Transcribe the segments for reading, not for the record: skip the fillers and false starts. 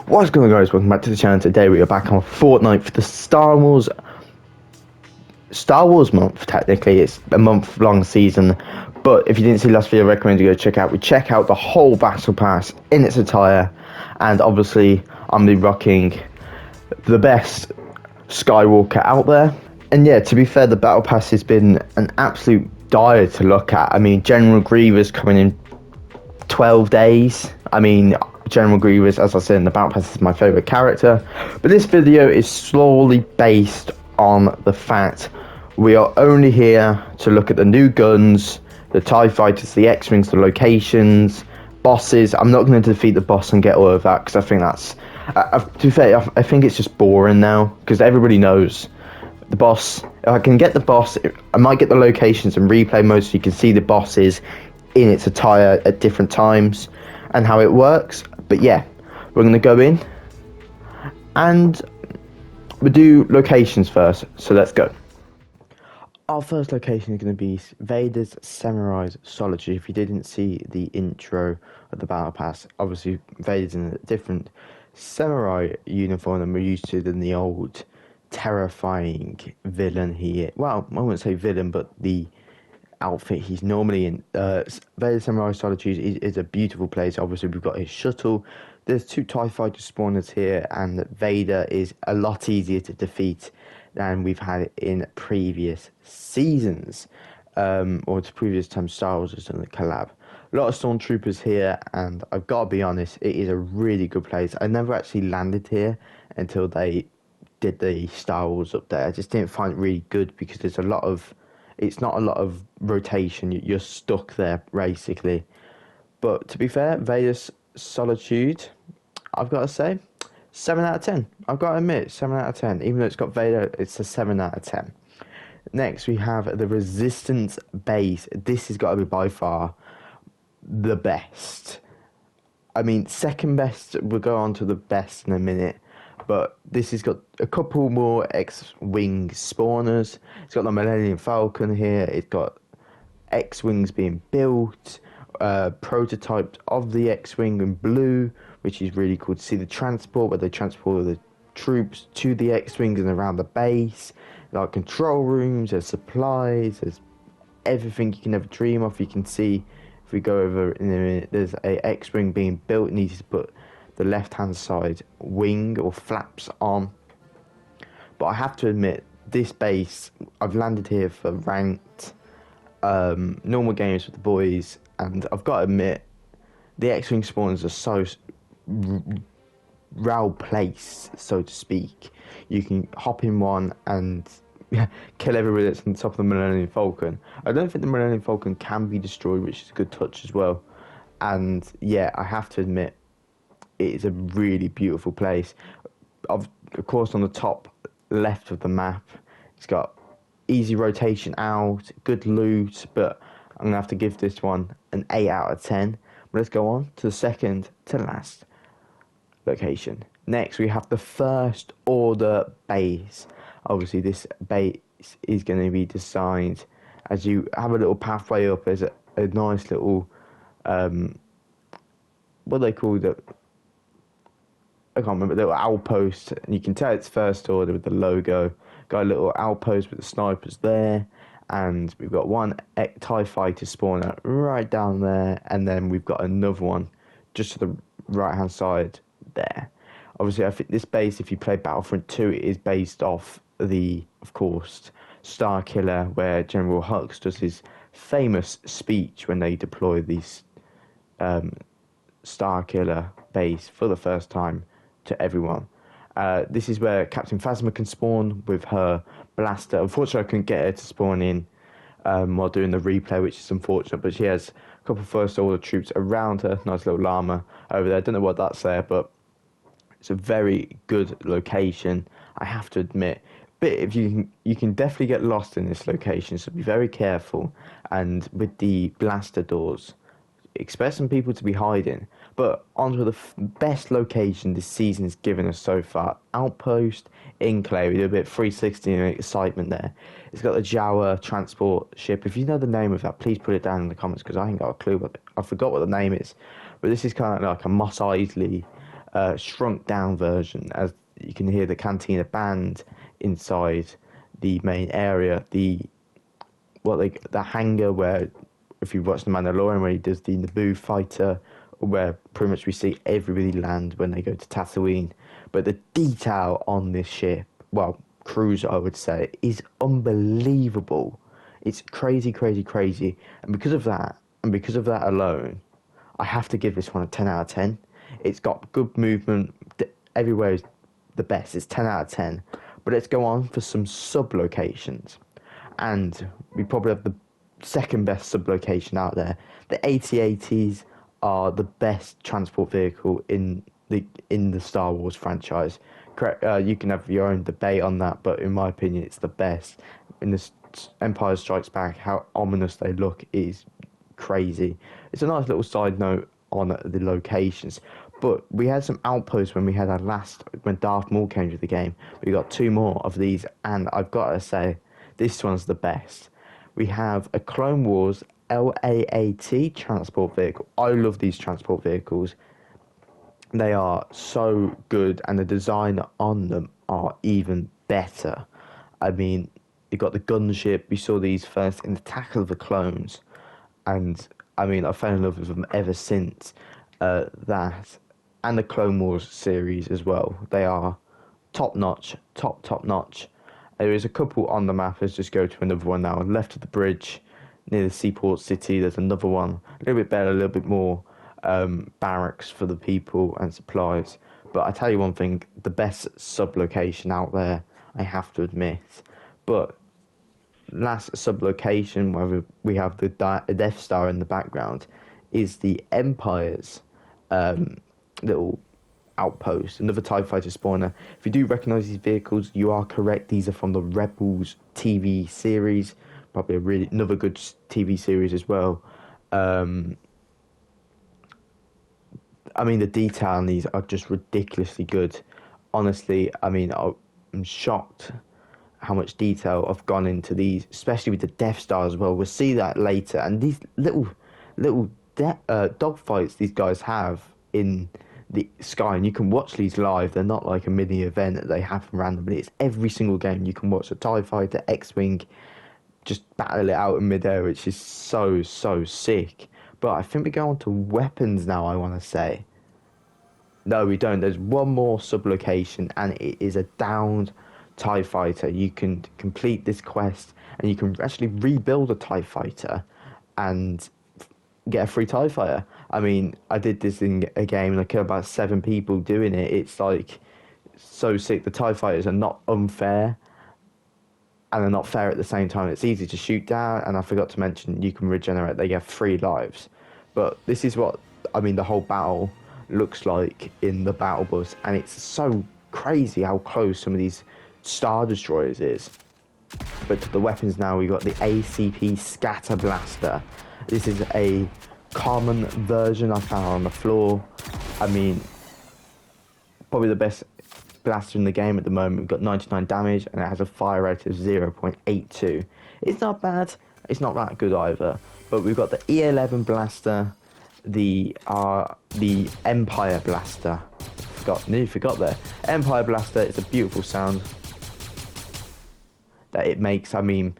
What's going on, guys? Welcome back to the channel. Today we are back on Fortnite for the Star Wars month. Technically it's a month long season, but if you didn't see last video, I recommend you go check out the whole battle pass in its attire. And obviously I'm be rocking the best Skywalker out there. And yeah, to be fair, the battle pass has been an absolute dire to look at. I mean, General Grievous coming in 12 days. I mean, General Grievous, as I said in the Battle Pass, is my favourite character. But this video is slowly based on the fact we are only here to look at the new guns, the TIE Fighters, the X-Wings, the locations, bosses. I'm not going to defeat the boss and get all of that, because I think that's... to be fair, I think it's just boring now, because everybody knows the boss. If I can get the boss, I might get the locations and replay mode so you can see the bosses in its attire at different times and how it works. But yeah, we're going to go in and we'll do locations first, so let's go. Our first location is going to be Vader's Samurai Solitude. If you didn't see the intro of the Battle Pass, obviously Vader's in a different samurai uniform than we're used to than the old terrifying villain here. Well, I wouldn't say villain, but the outfit he's normally in. Vader Samurai Solitude is a beautiful place. Obviously we've got his shuttle, there's 2 TIE fighter spawners here, and Vader is a lot easier to defeat than we've had in previous seasons, or to previous time Star Wars has done a collab. A lot of stormtroopers here, and I've got to be honest, it is a really good place. I never actually landed here until they did the Star Wars update. I just didn't find it really good because there's a lot of... It's not a lot of rotation. You're stuck there, basically. But to be fair, Vader's Solitude, I've got to say, 7 out of 10. I've got to admit, 7 out of 10. Even though it's got Vader, it's a 7 out of 10. Next, we have the Resistance Base. This has got to be by far the best. I mean, second best, we'll go on to the best in a minute. But this has got a couple more X-Wing spawners. It's got the Millennium Falcon here. It's got X-Wings being built, prototyped of the X-Wing in blue, which is really cool to see. The transport, where they transport the troops to the X-Wings and around the base. Like control rooms, there's supplies, there's everything you can ever dream of. You can see, if we go over in a minute, there's a X-Wing being built. It needs to put the left hand side wing or flaps on. But I have to admit, this base, I've landed here for ranked normal games with the boys, and I've got to admit, the X-Wing spawners are so well placed, so to speak. You can hop in one and kill everybody that's on top of the Millennium Falcon. I don't think the Millennium Falcon can be destroyed, which is a good touch as well. And yeah, I have to admit, it is a really beautiful place. Of course, on the top left of the map, it's got easy rotation out, good loot, but I'm going to have to give this one an 8 out of 10. But let's go on to the second to last location. Next, we have the First Order base. Obviously, this base is going to be designed as you have a little pathway up. There's a nice little, what they call it? I can't remember, little outpost, and you can tell it's First Order with the logo. Got a little outpost with the snipers there, and we've got one TIE fighter spawner right down there, and then we've got another one just to the right hand side there. Obviously, I think this base, if you play Battlefront 2, it is based off the, of course, Starkiller, where General Hux does his famous speech when they deploy these Starkiller base for the first time to everyone. This is where Captain Phasma can spawn with her blaster. Unfortunately, I couldn't get her to spawn in while doing the replay, which is unfortunate, but she has a couple of First Order troops around her. Nice little llama over there. I don't know what that's there, but it's a very good location, I have to admit. But if you can definitely get lost in this location, so be very careful. And with the blaster doors, expect some people to be hiding. But onto the best location this season has given us so far. Outpost Enclave. We did a bit of 360 and excitement there. It's got the Jawa transport ship. If you know the name of that, please put it down in the comments, because I ain't got a clue. I forgot what the name is. But this is kind of like a Mos Eisley shrunk down version, as you can hear the Cantina band inside the main area. The hangar where, if you watch The Mandalorian, where he does the Naboo fighter, where pretty much we see everybody land when they go to Tatooine. But the detail on this ship, well, cruiser I would say, is unbelievable. It's crazy, crazy, crazy. And because of that alone, I have to give this one a 10 out of 10. It's got good movement. Everywhere is the best. It's 10 out of 10. But let's go on for some sub-locations. And we probably have the second best sub-location out there. The AT-ATs are the best transport vehicle in the Star Wars franchise. You can have your own debate on that, but in my opinion, it's the best. In the Empire Strikes Back, how ominous they look is crazy. It's a nice little side note on the locations. But we had some outposts when Darth Maul came to the game. We got 2 more of these, and I've got to say, this one's the best. We have a Clone Wars LAAT transport vehicle. I love these transport vehicles. They are so good, and the design on them are even better. I mean, you've got the gunship. We saw these first in Attack of the Clones, and I mean, I fell in love with them ever since that, and the Clone Wars series as well. They are top notch. There is a couple on the map. Let's just go to another one now. Left of the bridge, near the seaport city, there's another one. A little bit better, a little bit more barracks for the people and supplies. But I tell you one thing, the best sub-location out there, I have to admit. But last sub-location, where we have the Death Star in the background, is the Empire's little outpost, another TIE fighter spawner. If you do recognise these vehicles, you are correct. These are from the Rebels TV series, probably another good TV series as well. I mean, the detail on these are just ridiculously good. Honestly, I mean, I'm shocked how much detail I've gone into these, especially with the Death Star as well. We'll see that later. And these little dogfights these guys have in the sky, and you can watch these live. They're not like a mini event that they happen randomly. It's every single game you can watch a TIE fighter, X-Wing, just battle it out in midair, which is so sick. But I think we go on to weapons now, I want to say. No, we don't. There's one more sub-location, and it is a downed TIE fighter. You can complete this quest, and you can actually rebuild a TIE fighter and get a free TIE fighter. I mean, I did this in a game, and I killed about 7 people doing it. It's like so sick. The TIE fighters are not unfair, and they're not fair at the same time. It's easy to shoot down, and I forgot to mention you can regenerate. They have 3 lives. But this is what, I mean, the whole battle looks like in the battle bus, and it's so crazy how close some of these Star Destroyers is. But to the weapons now, we've got the ACP Scatter Blaster. This is a common version I found on the floor. I mean, probably the best blaster in the game at the moment. We've got 99 damage, and it has a fire rate of 0.82. It's not bad. It's not that good either. But we've got the E11 blaster, the Empire blaster. Nearly forgot there. Empire blaster. It's a beautiful sound that it makes. I mean,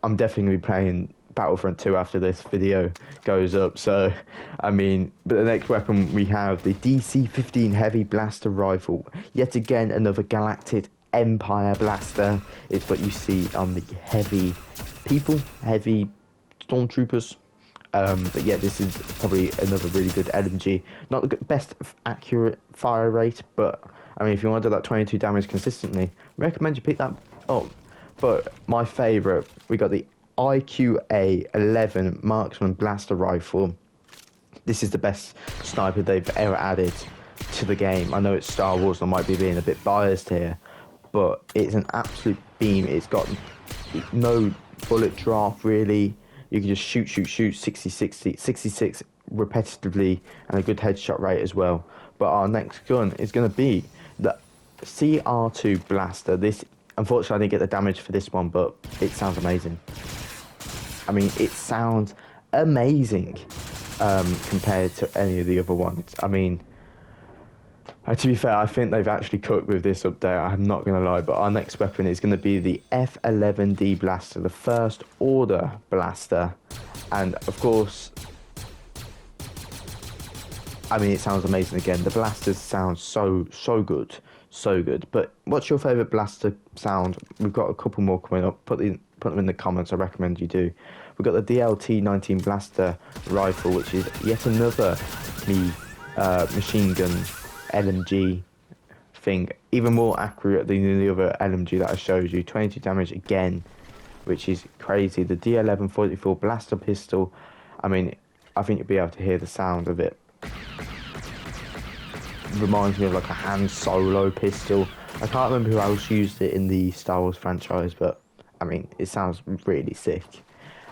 I'm definitely going to be playing Battlefront 2 after this video goes up. So, I mean, but the next weapon we have the DC-15 Heavy Blaster Rifle. Yet again, another Galactic Empire blaster. It's what you see on the heavy stormtroopers. But yeah, this is probably another really good LMG. Not the best accurate fire rate, but I mean, if you want to do that 22 damage consistently, recommend you pick that up. But my favourite, we got the IQA-11 Marksman Blaster Rifle. This is the best sniper they've ever added to the game. I know it's Star Wars, I might be being a bit biased here, but it's an absolute beam. It's got no bullet drop really. You can just shoot 66 repetitively, and a good headshot rate as well. But our next gun is going to be the CR2 Blaster. This, unfortunately, I didn't get the damage for this one, but it sounds amazing. I mean, it sounds amazing compared to any of the other ones. I mean, To be fair, I think they've actually cooked with this update. I'm not going to lie, but our next weapon is going to be the F11D blaster, the first order blaster, and of course, I mean, it sounds amazing again. The blasters sound so good, so good. But what's your favourite blaster sound? We've got a couple more coming up. Put them in the comments. I recommend you do. We've got the DLT-19 blaster rifle, which is yet another machine gun LMG thing. Even more accurate than the other LMG that I showed you. 22 damage again, which is crazy. The D1144 blaster pistol. I mean, I think you'll be able to hear the sound of it. Reminds me of like a Han Solo pistol. I can't remember who else used it in the Star Wars franchise, but I mean, it sounds really sick.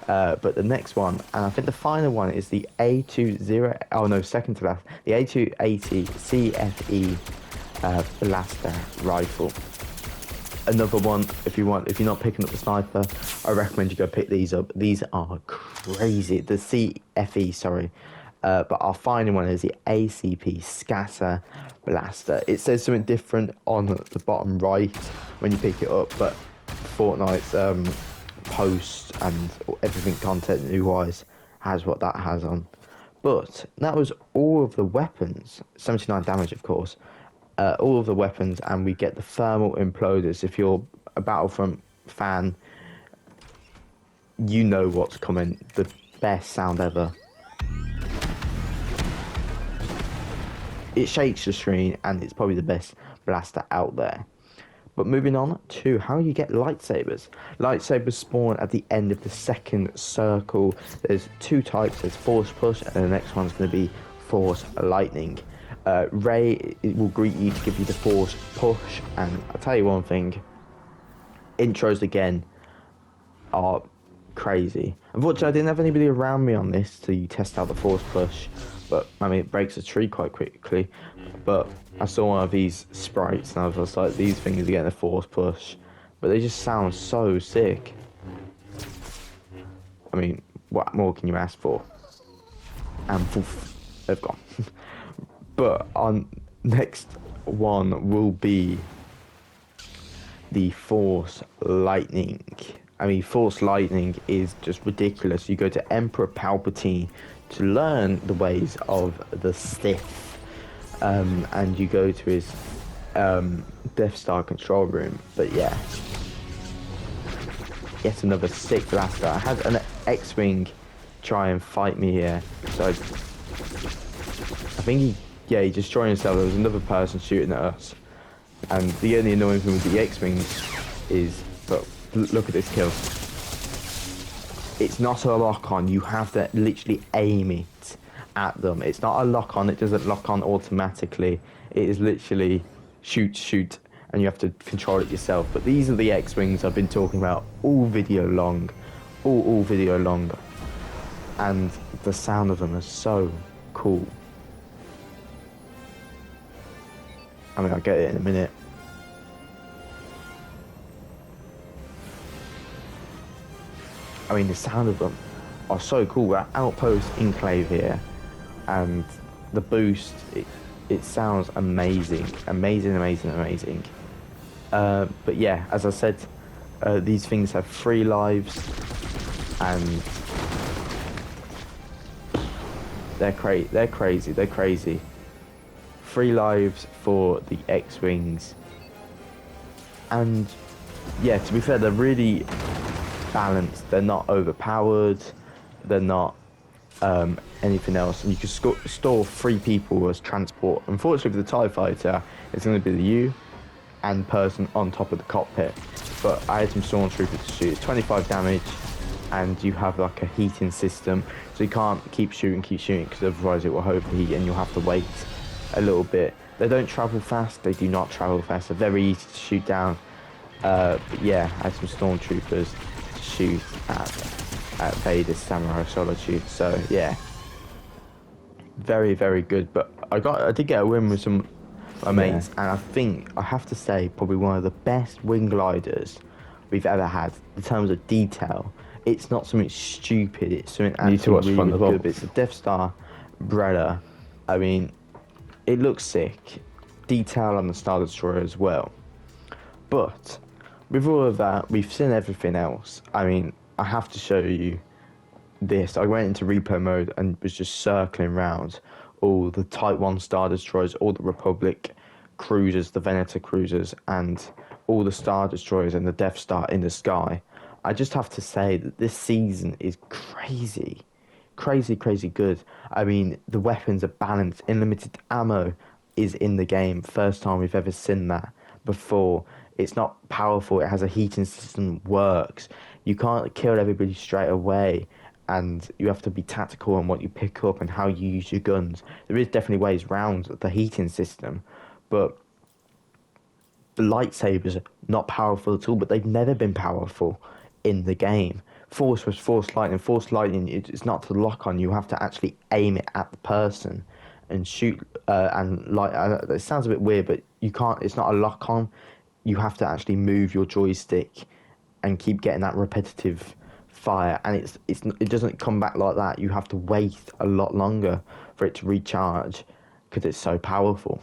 But the next one, and I think the final one, is the A20. Oh no, second to last. The A280 CFE blaster rifle. Another one, if you're not picking up the sniper, I recommend you go pick these up. These are crazy. The CFE, sorry. But our final one is the ACP Scatter Blaster. It says something different on the bottom right when you pick it up, but Fortnite's post and everything content-wise has what that has on. But that was all of the weapons. 79 damage, of course. All of the weapons, and we get the thermal imploders. If you're a Battlefront fan, you know what's coming. The best sound ever. It shakes the screen, and it's probably the best blaster out there. But moving on to how you get lightsabers. Lightsabers spawn at the end of the second circle. There's two types. There's Force Push, and the next one's going to be Force Lightning. Rey will greet you to give you the Force Push, and I'll tell you one thing. Intros again are crazy. Unfortunately, I didn't have anybody around me on this to test out the Force Push. But I mean, it breaks a tree quite quickly. But I saw one of these sprites, and I was just like, these things are getting a Force Push, but they just sound so sick. I mean, what more can you ask for? And poof, they've gone. But our next one will be the Force Lightning. I mean, Force Lightning is just ridiculous. You go to Emperor Palpatine to learn the ways of the Sith, and you go to his Death Star control room. But yeah, yet another sick blaster. I had an X-Wing try and fight me here, so I think he destroyed himself. There was another person shooting at us, and the only annoying thing with the X-Wings is, but look at this kill. It's not a lock-on. You have to literally aim it at them. It's not a lock-on. It doesn't lock on automatically. It is literally shoot, and you have to control it yourself. But these are the X-Wings I've been talking about all video long. All video long. And the sound of them is so cool. I mean, I'll get it in a minute. I mean, the sound of them are so cool. We're at Outpost Enclave here, and the boost, it sounds amazing. But yeah, as I said, these things have 3 lives, and they're crazy. 3 lives for the X-Wings, and yeah, to be fair, they're really balanced. They're not overpowered, they're not anything else, and you can store 3 people as transport. Unfortunately for the TIE fighter, it's going to be the you and person on top of the cockpit, but I had some stormtroopers to shoot. It's 25 damage, and you have like a heating system, so you can't keep shooting because otherwise it will overheat and you'll have to wait a little bit. They don't travel fast. They do not travel fast. They're very easy to shoot down. But yeah, I had some stormtroopers to shoot at Vader's Samurai Solitude. So yeah, very good. But I did get a win with some of my mates, and I think I have to say probably one of the best wing gliders we've ever had in terms of detail. It's not something stupid. It's something actually really good. It's a Death Star Brella. I mean, it looks sick. detail on the Star Destroyer as well. But with all of that, we've seen everything else. I mean, I have to show you this. I went into repo mode and was just circling around all the Type 1 Star Destroyers, all the Republic cruisers, the Venator cruisers, and all the Star Destroyers and the Death Star in the sky. I just have to say that this season is crazy. Crazy good. I mean, the weapons are balanced. Unlimited ammo is in the game. First time we've ever seen that before. It's not powerful. It has a heating system, works. You can't kill everybody straight away, and you have to be tactical on what you pick up and how you use your guns. There is definitely ways around the heating system, but the lightsabers are not powerful at all, but they've never been powerful in the game. Force was Force Lightning. Force Lightning, it's not to lock on. You have to actually aim it at the person and shoot. It sounds a bit weird, but you can't. It's not a lock on. You have to actually move your joystick and keep getting that repetitive fire, and it doesn't come back like that. You have to wait a lot longer for it to recharge because it's so powerful.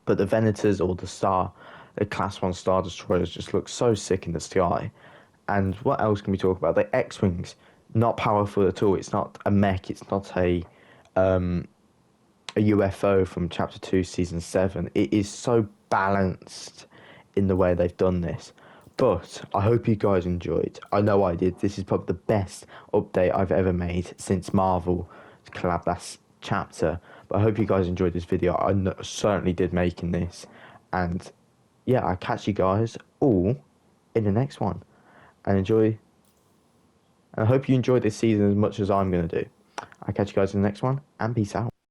But the Venators or the Class 1 Star Destroyers just look so sick in the sky. And what else can we talk about? The X-Wings, not powerful at all. It's not a mech. It's not a UFO from Chapter 2, Season 7. It is so balanced in the way they've done this. But I hope you guys enjoyed. I know I did. This is probably the best update I've ever made since Marvel collabed that chapter. But I hope you guys enjoyed this video. I certainly did making this. And yeah, I'll catch you guys all in the next one. And enjoy. And I hope you enjoyed this season as much as I'm going to do. I'll catch you guys in the next one. And peace out.